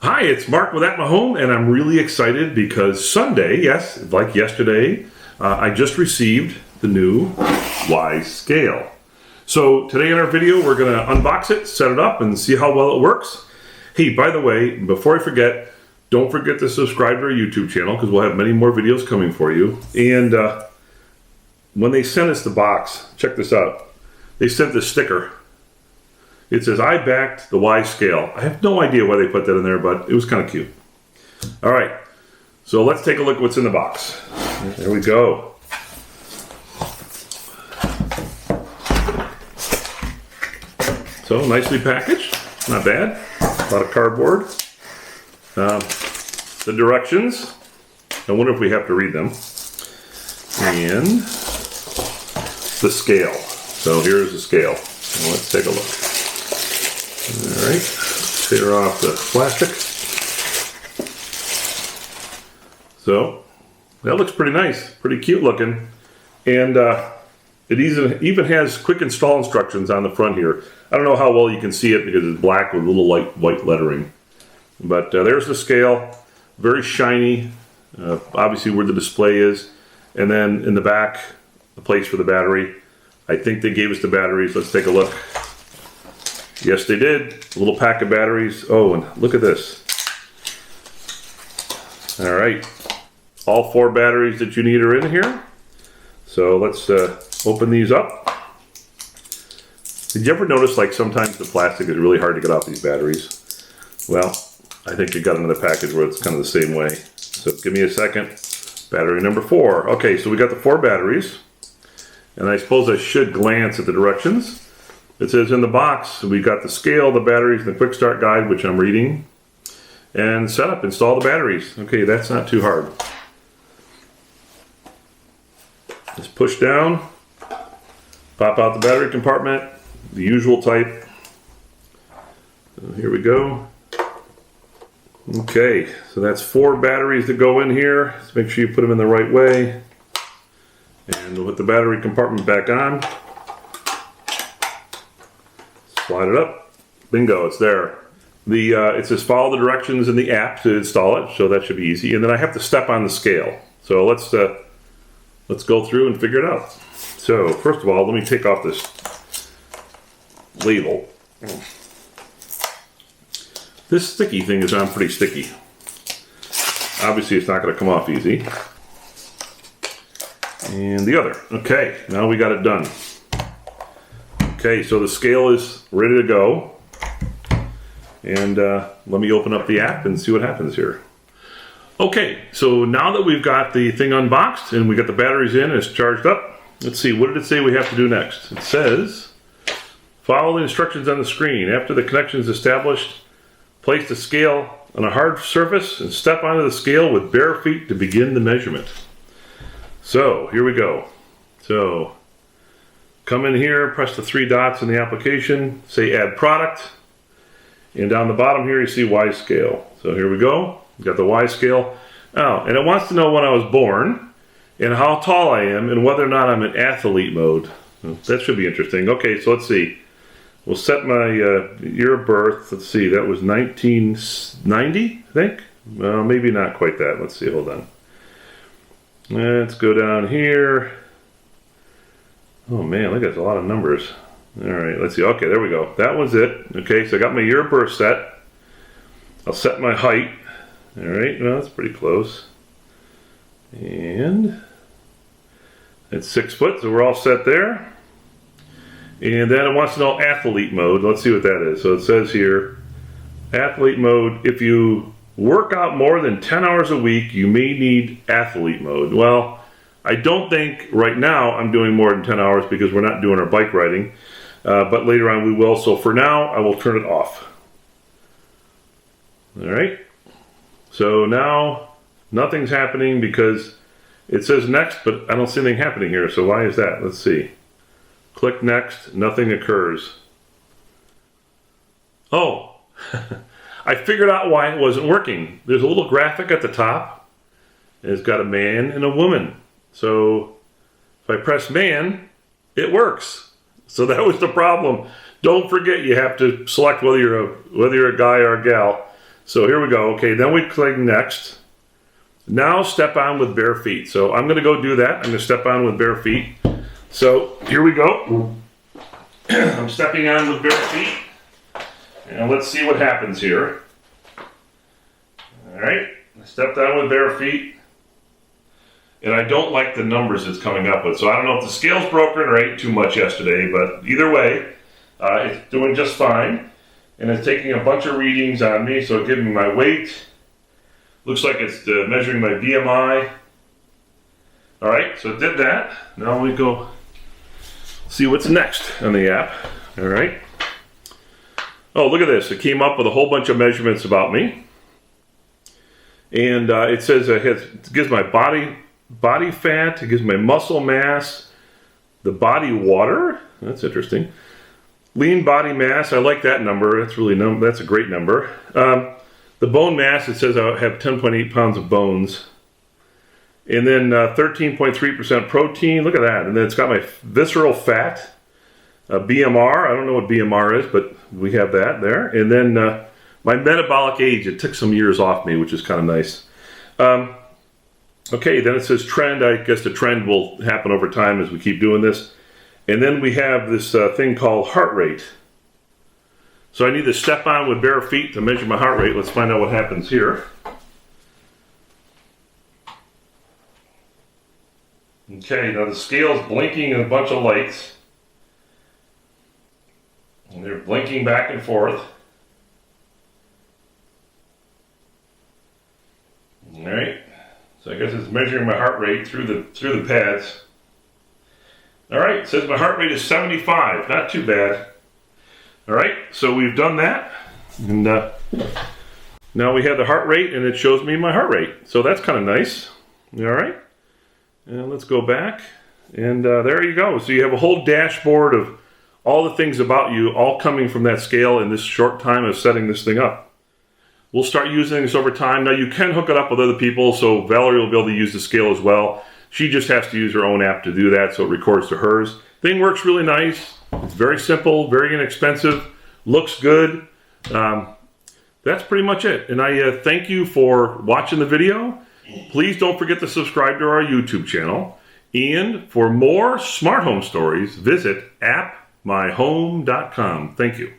Hi, it's Mark with At My Home, and I'm really excited because Sunday, yes, like yesterday, I just received the new Wyze Scale. So today in our video, we're going to unbox it, set it up, and see how well it works. Hey, by the way, before I forget, don't forget to subscribe to our YouTube channel because we'll have many more videos coming for you. And when they sent us the box, check this out. They sent this sticker. It says, I backed the Wyze Scale. I have no idea why they put that in there, but it was kind of cute. All right, so let's take a look at what's in the box. There we go. So nicely packaged, not bad. A lot of cardboard. The directions, I wonder if we have to read them. And the scale. So here's the scale. So let's take a look. Alright, tear off the plastic. So, that looks pretty nice, pretty cute looking. And it even has quick install instructions on the front here. I don't know how well you can see it because it's black with little light white lettering. But there's the scale, very shiny, obviously where the display is. And then in the back, the place for the battery. I think they gave us the batteries. Let's take a look. Yes, they did. A little pack of batteries. Oh, and look at this. All right. All 4 batteries that you need are in here. So let's open these up. Did you ever notice like sometimes the plastic is really hard to get off these batteries? Well, I think you got another package where it's kind of the same way. So give me a second. Battery number 4. Okay, so we got the 4 batteries. And I suppose I should glance at the directions. It says in the box, we got the scale, the batteries, and the quick start guide, which I'm reading. And setup, install the batteries. Okay, that's not too hard. Just push down, pop out the battery compartment, the usual type. So here we go. Okay, so that's 4 batteries that go in here. Let's make sure you put them in the right way. And we'll put the battery compartment back on. Slide it up. Bingo, it's there. It says follow the directions in the app to install it, so that should be easy. And then I have to step on the scale. So let's go through and figure it out. So first of all, let me take off this label. This sticky thing is on pretty sticky. Obviously it's not going to come off easy. And the other. Okay, now we got it done. Okay, so the scale is ready to go. And let me open up the app and see what happens here. Okay, so now that we've got the thing unboxed and we got the batteries in and it's charged up, let's see, what did it say we have to do next? It says, follow the instructions on the screen. After the connection is established, place the scale on a hard surface and step onto the scale with bare feet to begin the measurement. So, here we go. So, come in here, press the 3 dots in the application, say add product, and down the bottom here you see Wyze Scale. So here we go, we got the Wyze Scale. Oh, and it wants to know when I was born, and how tall I am, and whether or not I'm in athlete mode. That should be interesting. Okay, so let's see. We'll set my year of birth. Let's see, that was 1990, I think? Well, maybe not quite that. Let's see, hold on. Let's go down here. Oh man, look, that's a lot of numbers. All right, let's see. Okay, there we go. That was it. Okay, so I got my year of birth set. I'll set my height. All right, well, that's pretty close. And it's 6 foot, so we're all set there. And then it wants to know athlete mode. Let's see what that is. So it says here, athlete mode, if you work out more than 10 hours a week, you may need athlete mode. Well, I don't think right now I'm doing more than 10 hours because we're not doing our bike riding, but later on we will. So for now, I will turn it off. All right. So now nothing's happening because it says next, but I don't see anything happening here. So why is that? Let's see. Click next, nothing occurs. Oh, I figured out why it wasn't working. There's a little graphic at the top. And it's got a man and a woman. So if I press man, it works. So that was the problem. Don't forget you have to select whether you're a guy or a gal. So here we go. Okay, then we click next. Now step on with bare feet. So I'm going to go do that. I'm going to step on with bare feet. So here we go. I'm stepping on with bare feet. And let's see what happens here. All right, I stepped on with bare feet. And I don't like the numbers it's coming up with. So I don't know if the scale's broken or ate too much yesterday, but either way, it's doing just fine. And it's taking a bunch of readings on me, so it's giving me my weight. Looks like it's measuring my BMI. All right, so it did that. Now we go see what's next on the app. All right. Oh, look at this. It came up with a whole bunch of measurements about me. And it says it gives my body fat, it gives my muscle mass, the body water. That's interesting. Lean body mass, I like that number. That's a great number. The bone mass, it says I have 10.8 pounds of bones. And then 13.3% protein, look at that. And then it's got my visceral fat, BMR, I don't know what BMR is, but we have that there. And then my metabolic age, it took some years off me, which is kind of nice. Okay, then it says trend. I guess the trend will happen over time as we keep doing this. And then we have this thing called heart rate. So I need to step on with bare feet to measure my heart rate. Let's find out what happens here. Okay, now the scale's blinking in a bunch of lights. And they're blinking back and forth. All right. So I guess it's measuring my heart rate through the pads. All right, it says my heart rate is 75, not too bad. All right, so we've done that. And now we have the heart rate and it shows me my heart rate. So that's kind of nice. All right, and let's go back. And there you go. So you have a whole dashboard of all the things about you, all coming from that scale in this short time of setting this thing up. We'll start using this over time. Now you can hook it up with other people, so Valerie will be able to use the scale as well. She just has to use her own app to do that, so it records to hers. Thing works really nice. It's very simple, very inexpensive, looks good. That's pretty much it. And I thank you for watching the video. Please don't forget to subscribe to our YouTube channel. And for more smart home stories, visit appmyhome.com. Thank you.